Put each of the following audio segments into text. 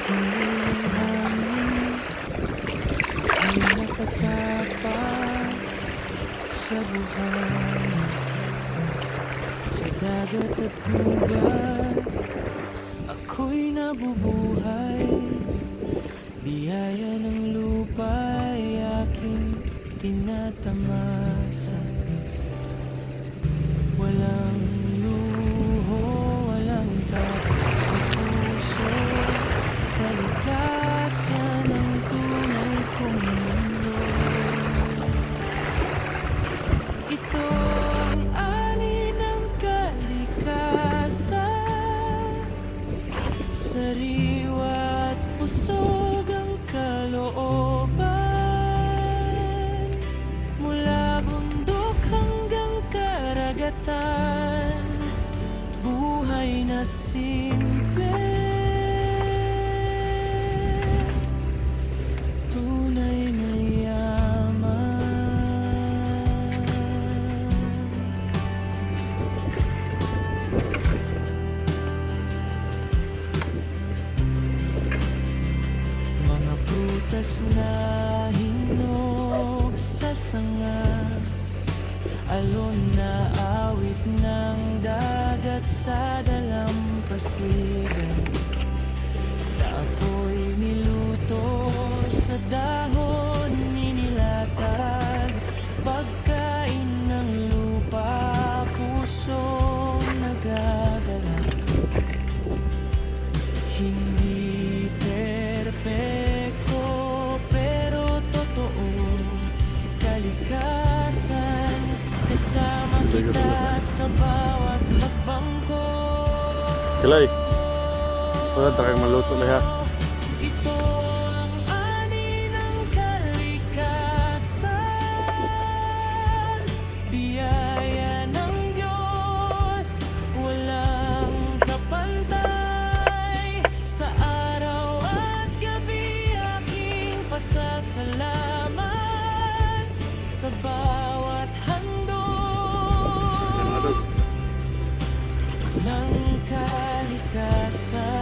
Simoy hangin ay nakatapak sa buhay. Sa dagat at gubat ako'y nabubuhay. Biyaya ng lupa'y aking tinatamasa. Walang luho, walang takot sa puso. Kalikasan ang tunay kong mundo. Ito ang ani ng kalikasan. Sariwa at pusog ang kalooban. Mula bundok hanggang karagatan, buhay na simple, tunay na yaman. Mga prutas na hinog sa sanga, alon na awit ng dagat sa dalampasigan. Sa apoy niluto, sa dahon ninilatag. Pagkain ng lupa, pusong nagagalak. Hindi perpekto pero totoo. Kalikasan, kasama kita sa bawat lakbang ko. Kilay, wala takang maluto na ha. Ito ang ani ng kalikasan. Biyaya ng Diyos, walang kapantay. Sa araw at gabi aking pasasalamat. Sa bawat handog ng kalikasan.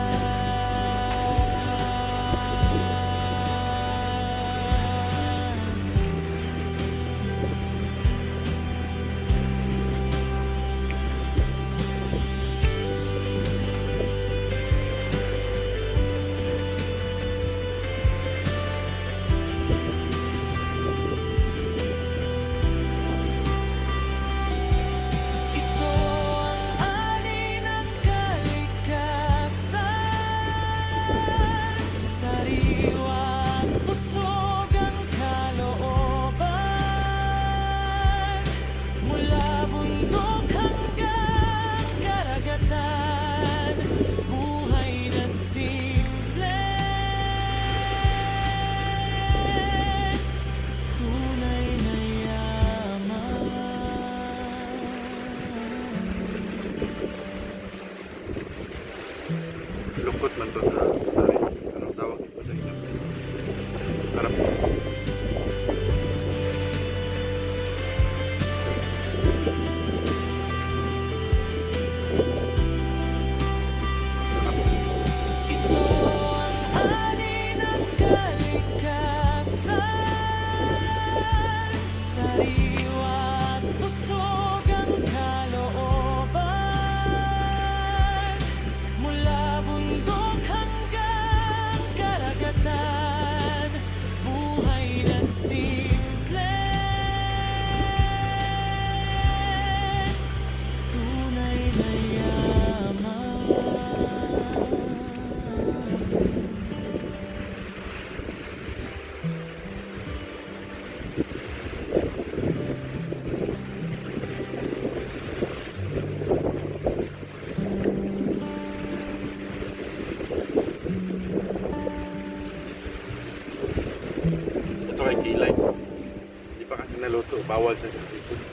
Ito ang ani ng kalikasan. Sariwa at pusog ang kalooban. Mula bundok hanggang karagatan, buhay na simple, tunay na yaman. Lukot man to sa tari. Anong tawag ito sa inyo? Sarap. Sarap. Ito ang ani ng kalikasan. Sariwa at pusog ang kalooban. Mula bundok hanggang karagatan, buhay na simple, tunay na yaman. Ito kay kilay. Hindi pa kasi naluto. Bawal siya sa seafood.